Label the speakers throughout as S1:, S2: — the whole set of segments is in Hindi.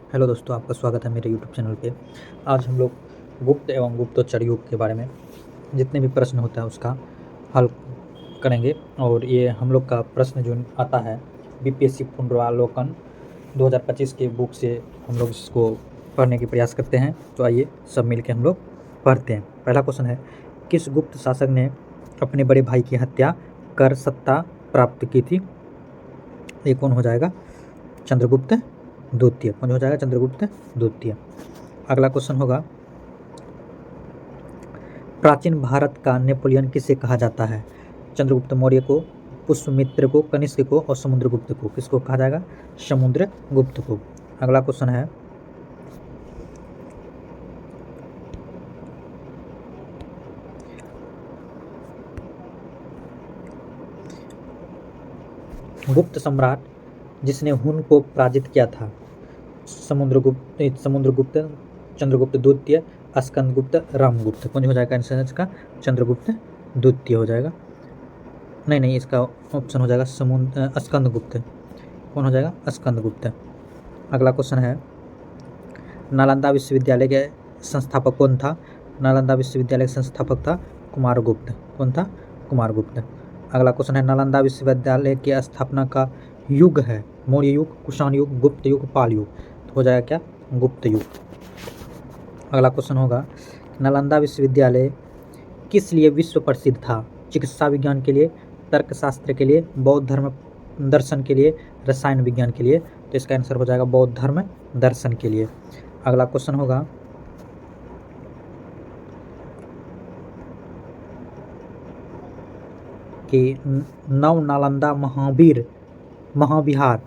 S1: हेलो दोस्तों, आपका स्वागत है मेरे यूट्यूब चैनल पे। आज हम लोग गुप्त एवं गुप्तचर युग के बारे में जितने भी प्रश्न होता है उसका हल करेंगे। और ये हम लोग का प्रश्न जो आता है बीपीएससी पुनरावलोकन 2025 के बुक से हम लोग इसको पढ़ने की प्रयास करते हैं। तो आइए सब मिलके हम लोग पढ़ते हैं। पहला क्वेश्चन है, किस गुप्त शासक ने अपने बड़े भाई की हत्या कर सत्ता प्राप्त की थी? ये कौन हो जाएगा? चंद्रगुप्त द्वितीय। कौन हो जाएगा? चंद्रगुप्त द्वितीय। अगला क्वेश्चन होगा, प्राचीन भारत का नेपोलियन किसे कहा जाता है? चंद्रगुप्त मौर्य को, पुष्यमित्र को, कनिष्क को और समुद्रगुप्त को। किसको कहा जाएगा? समुद्रगुप्त को। अगला क्वेश्चन है, गुप्त सम्राट जिसने हुन को पराजित किया था? समुद्रगुप्त, चंद्रगुप्त द्वितीय, स्कंदगुप्त, रामगुप्त। कौन हो जाएगा आंसर इसका? चंद्रगुप्त द्वितीय हो जाएगा। नहीं, इसका ऑप्शन हो जाएगा स्कंदगुप्त। कौन हो जाएगा? स्कंदगुप्त। अगला क्वेश्चन है, नालंदा विश्वविद्यालय के संस्थापक कौन था? नालंदा विश्वविद्यालय का संस्थापक था कुमारगुप्त। कौन था? कुमारगुप्त। अगला क्वेश्चन है, नालंदा विश्वविद्यालय की स्थापना का युग है मौर्य युग, कुषाण युग, गुप्त युग, पाल युग। तो हो जाएगा क्या? गुप्त युग। अगला क्वेश्चन होगा, नालंदा विश्वविद्यालय किस लिए विश्व प्रसिद्ध था? चिकित्सा विज्ञान के लिए, तर्कशास्त्र के लिए, बौद्ध धर्म दर्शन के लिए, रसायन विज्ञान के लिए। तो इसका आंसर हो जाएगा बौद्ध धर्म दर्शन के लिए। अगला क्वेश्चन होगा, कि नव नालंदा महाविहार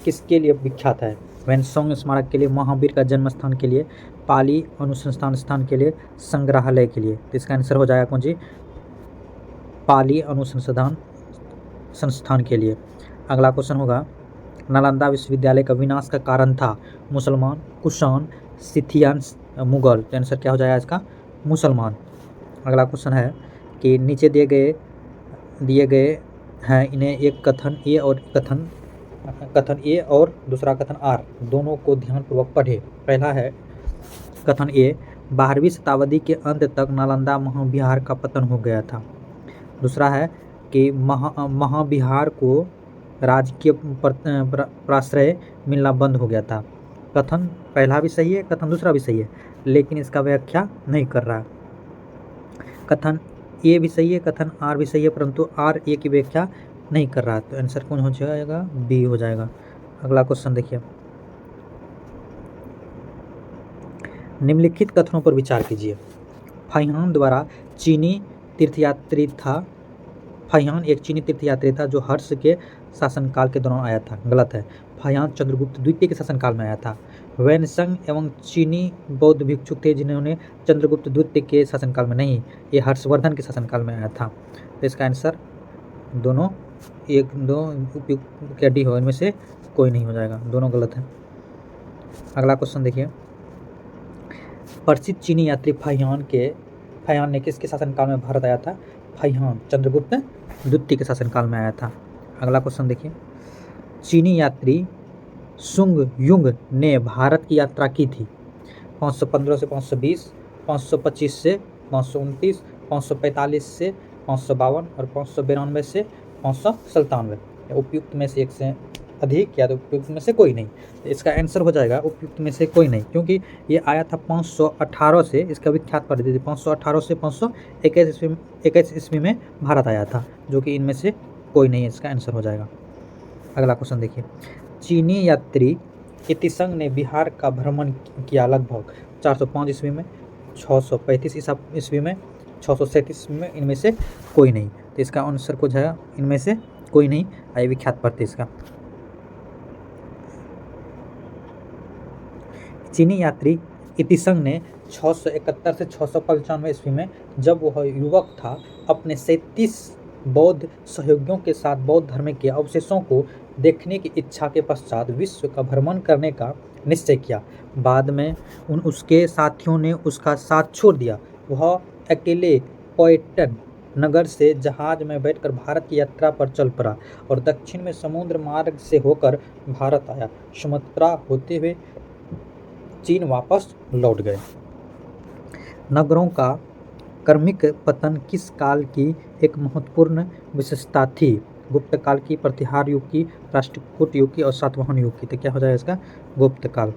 S1: किसके लिए विख्यात है? वैनसोंग स्मारक के लिए, महावीर का जन्म स्थान के लिए, पाली अनुसंधान स्थान के लिए, संग्रहालय के लिए। तो इसका आंसर हो जाएगा कौन जी? पाली अनुसंधान संस्थान के लिए। अगला क्वेश्चन होगा, नालंदा विश्वविद्यालय का विनाश का कारण था मुसलमान, कुषाण, सिथियंस, मुगल। तो आंसर क्या हो जाएगा इसका? मुसलमान। अगला क्वेश्चन है कि नीचे दिए गए हैं, इन्हें एक कथन ए और दूसरा कथन आर दोनों को ध्यानपूर्वक पढ़े। पहला है कथन ए, 12वीं शताब्दी के अंत तक नालंदा महाविहार का पतन हो गया था। दूसरा है कि महाविहार को राजकीय प्राश्रय मिलना बंद हो गया था। कथन पहला भी सही है, कथन दूसरा भी सही है, लेकिन इसका व्याख्या नहीं कर रहा। कथन ए भी सही है, कथन आर भी सही है, परंतु आर ए की व्याख्या नहीं कर रहा। तो आंसर कौन हो जाएगा? बी हो जाएगा। अगला क्वेश्चन देखिए, निम्नलिखित कथनों पर विचार कीजिए। फाहियान द्वारा चीनी तीर्थयात्री था। फाहियान एक चीनी तीर्थयात्री था जो हर्ष के शासनकाल के दौरान आया था। गलत है। फाहियान चंद्रगुप्त द्वितीय के शासनकाल में आया था। वैनसंग एवं चीनी बौद्ध भिक्षुक थे जिन्होंने चंद्रगुप्त द्वितीय के शासनकाल में नहीं, ये हर्षवर्धन के शासनकाल में आया था। तो इसका आंसर दोनों एक दो उपयुक्त क्या डी हो, इनमें से कोई नहीं हो जाएगा, दोनों गलत है। अगला क्वेश्चन देखिए, प्रसिद्ध चीनी यात्री फाहियान ने किसके शासनकाल में भारत आया था? फाहियान चंद्रगुप्त द्वितीय के शासनकाल में आया था। अगला क्वेश्चन देखिए, चीनी यात्री सुंग युंग ने भारत की यात्रा की थी 515 से 520, 525 से 529, 545 से 552 और 592 से 597। उपयुक्त में से एक से अधिक या तो उपयुक्त में से कोई नहीं। तो इसका आंसर हो जाएगा उपयुक्त में से कोई नहीं, क्योंकि ये आया था 518 से। इसका विख्यात पद्धति 518 से 521 ईस्वी में भारत आया था, जो कि इनमें से कोई नहीं है। इसका आंसर हो जाएगा। अगला क्वेश्चन देखिए, चीनी यात्री इतिसंग ने बिहार का भ्रमण किया लगभग 405 ईस्वी में, 635 ईस्वी में, 637 में, इनमें से कोई नहीं। तो इसका आंसर को जाएगा इनमें से कोई नहीं। आइए विख्यात पढ़ते इसका। चीनी यात्री इतिसंग ने 671 से 695 ईस्वी में, जब वह युवक था, अपने 37 बौद्ध सहयोगियों के साथ बौद्ध धर्म के अवशेषों को देखने की इच्छा के पश्चात विश्व का भ्रमण करने का निश्चय किया। बाद में उसके साथियों ने उसका साथ छोड़ दिया। वह अकेले पोएटन नगर से जहाज में बैठकर भारत की यात्रा पर चल पड़ा और दक्षिण में समुद्र मार्ग से होकर भारत आया। सुमात्रा होते हुए चीन वापस लौट गए। नगरों का क्रमिक पतन किस काल की एक महत्वपूर्ण विशेषता थी? गुप्त काल की, प्रतिहार युग की, राष्ट्रकूट युग की और सातवाहन युग की। तो क्या हो जाएगा इसका? गुप्त काल।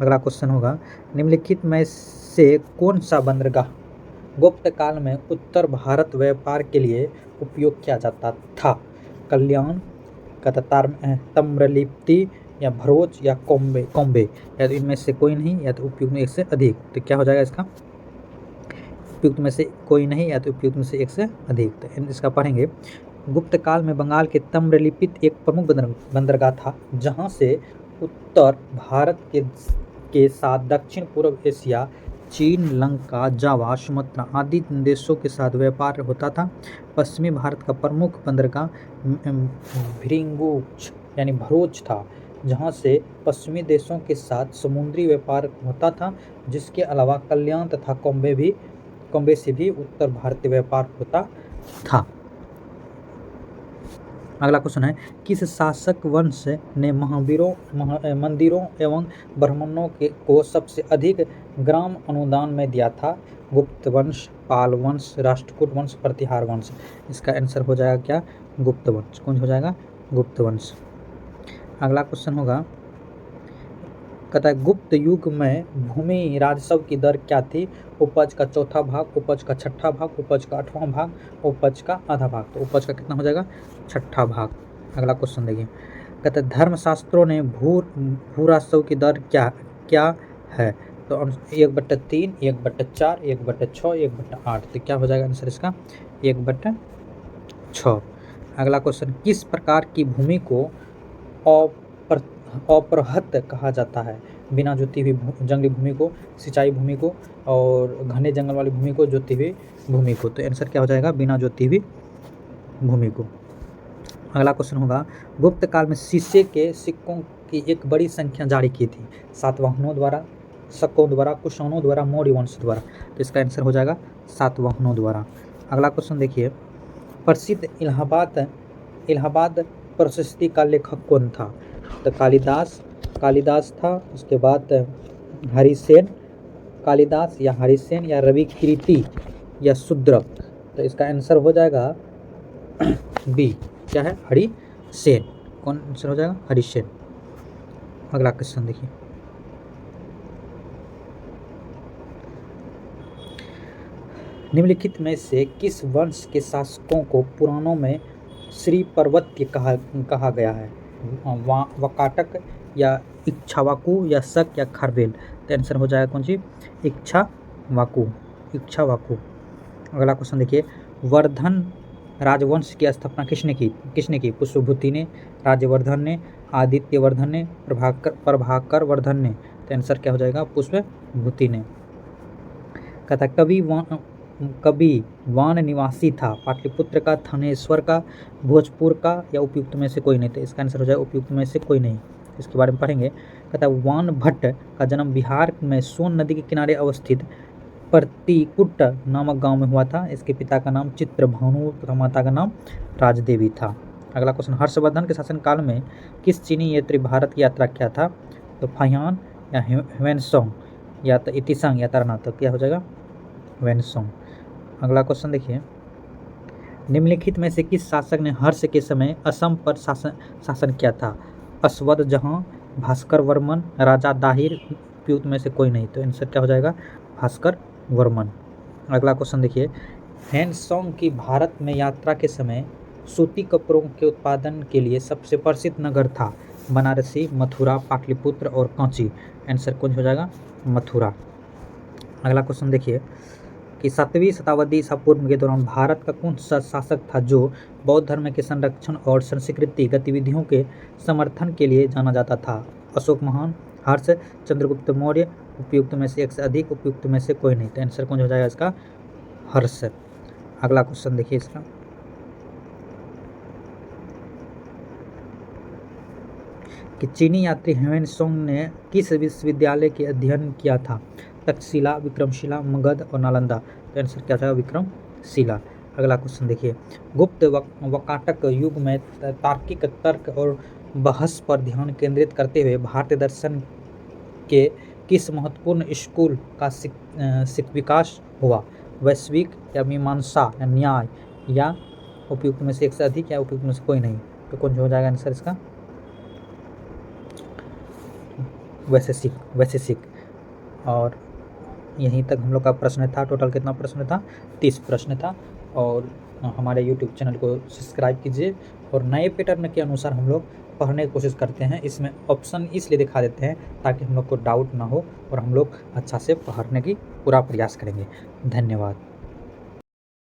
S1: अगला क्वेश्चन होगा, निम्नलिखित में से कौन सा बंदरगाह गुप्त काल में उत्तर भारत व्यापार के लिए उपयोग किया जाता था? कल्याण, ताम्रलिप्ति या भरोच या कॉम्बे, या तो इनमें से कोई नहीं या तो उपयुक्त में एक से अधिक। तो क्या हो जाएगा इसका? उपयुक्त में से कोई नहीं या तो उपयुक्त में से एक से अधिक। तो इसका पढ़ेंगे। गुप्त काल में बंगाल के ताम्रलिप्ति एक प्रमुख बंदरगाह था, जहां से उत्तर भारत के साथ दक्षिण पूर्व एशिया, चीन, लंका, जावा, सुमात्रा आदि देशों के साथ व्यापार होता था। पश्चिमी भारत का प्रमुख बंदरगाह भृंगुच यानी भरूच था, जहां से पश्चिमी देशों के साथ समुद्री व्यापार होता था। जिसके अलावा कल्याण तथा कॉम्बे से भी उत्तर भारतीय व्यापार होता था। अगला क्वेश्चन है, किस शासक वंश ने मंदिरों एवं ब्राह्मणों को सबसे अधिक ग्राम अनुदान में दिया था? गुप्त वंश, पाल वंश, राष्ट्रकूट वंश, प्रतिहार वंश। इसका आंसर हो जाएगा क्या? गुप्त वंश। कौन हो जाएगा? गुप्त वंश। अगला क्वेश्चन होगा, कहता है गुप्त युग में भूमि राजस्व की दर क्या थी? उपज का चौथा भाग, उपज का छठा भाग, उपज का आठवां भाग, उपज का आधा भाग। तो उपज का कितना हो जाएगा? छठा भाग। अगला क्वेश्चन देखिए, कहते हैं धर्मशास्त्रों ने भू राजस्व की दर क्या है? तो 1/3, 1/4, 1/6, 1/8। तो क्या हो जाएगा आंसर इसका? 1/6। अगला क्वेश्चन, किस प्रकार की भूमि को अपरहत कहा जाता है? बिना जोती हुई जंगली भूमि को, सिंचाई भूमि को और घने जंगल वाली भूमि को, जोती हुई भूमि को। तो आंसर क्या हो जाएगा? बिना जोती हुई भूमि को। अगला क्वेश्चन होगा, गुप्त काल में शीशे के सिक्कों की एक बड़ी संख्या जारी की थी। सातवाहनों द्वारा, शकों द्वारा, कुषाणों द्वारा, मौर्य वंश द्वारा। तो इसका आंसर हो जाएगा सातवाहनों द्वारा। अगला क्वेश्चन देखिए, प्रसिद्ध इलाहाबाद प्रशस्ति का लेखक कौन था? तो कालिदास था। उसके बाद हरिसेन, कालिदास या हरिसेन या रवि कीर्ति या शूद्रक। तो इसका आंसर हो जाएगा बी। क्या है? हरिसेन। कौन आंसर हो जाएगा? हरिसेन। अगला क्वेश्चन देखिए, निम्नलिखित में से किस वंश के शासकों को पुराणों में श्री पर्वत्य कहा गया है? वकाटक या इक्ष्वाकु या शक या खारवेल। तो आंसर हो जाएगा कौन सी? इक्ष्वाकु। अगला क्वेश्चन देखिए, वर्धन राजवंश की स्थापना किसने की? पुष्पभूति ने, राज्यवर्धन ने, आदित्य वर्धन ने, प्रभाकर वर्धन ने। तो आंसर क्या हो जाएगा? पुष्पभूति ने। कहता कवि वान निवासी था? पाटलिपुत्र का, थानेश्वर का, भोजपुर का या उपयुक्त में से कोई नहीं। तो इसका आंसर हो जाएगा उपयुक्त में से कोई नहीं। इसके बारे में पढ़ेंगे। कहता है वान भट्ट का जन्म बिहार में सोन नदी के किनारे अवस्थित प्रतिकुट नामक गांव में हुआ था। इसके पिता का नाम चित्रभानु तथा माता का नाम राजदेवी था। अगला क्वेश्चन, हर्षवर्धन के शासनकाल में किस चीनी यात्री भारत की यात्रा किया था? तो फाहियान या ह्वेनसोंग या तो इतिसंग या तारानाथ। तो क्या हो जाएगा? ह्वेनसोंग। अगला क्वेश्चन देखिए, निम्नलिखित में से किस शासक ने हर्ष के समय असम पर शासन किया था? अश्वद जहां, भास्कर वर्मन, राजा दाहिर। उपयुक्त में से कोई नहीं। तो आंसर क्या हो जाएगा? भास्कर वर्मन। अगला क्वेश्चन देखिए, ह्वेनसोंग की भारत में यात्रा के समय सूती कपड़ों के उत्पादन के लिए सबसे प्रसिद्ध नगर था? बनारसी, मथुरा, पाटलिपुत्र और कांची। आंसर कौन हो जाएगा? मथुरा। अगला क्वेश्चन देखिए कि 7वीं शताब्दी ईसा पूर्व के दौरान भारत का कौन सा शासक था जो बौद्ध धर्म के संरक्षण और सांस्कृतिक गतिविधियों के समर्थन के लिए जाना जाता था? अशोक महान, हर्ष, चंद्रगुप्त मौर्य। उपयुक्त में से एक से अधिक, उपयुक्त में से कोई नहीं। तो आंसर कौन हो जाएगा इसका? हर्ष। अगला क्वेश्चन देखिए इसका, कि चीनी यात्री ह्वेनसोंग ने किस विश्वविद्यालय के अध्ययन किया था? तक्षशिला, विक्रमशिला, मगध और नालंदा। तो आंसर क्या था? विक्रमशिला। अगला क्वेश्चन देखिए, गुप्त वकाटक युग में तार्किक तर्क और बहस पर ध्यान केंद्रित करते हुए भारतीय दर्शन के किस महत्वपूर्ण स्कूल का विकास हुआ? वैश्विक या मीमांसा या न्याय या उपयुक्त में से एक से अधिक या उपयुक्त में से कोई नहीं? तो कौन हो जाएगा आंसर इसका? वैशेषिक। और यहीं तक हम लोग का प्रश्न था। टोटल कितना प्रश्न था? 30 प्रश्न था। और हमारे YouTube चैनल को सब्सक्राइब कीजिए और नए पैटर्न के अनुसार हम लोग पढ़ने की कोशिश करते हैं। इसमें ऑप्शन इसलिए दिखा देते हैं ताकि हम लोग को डाउट ना हो और हम लोग अच्छा से पढ़ने की पूरा प्रयास करेंगे। धन्यवाद।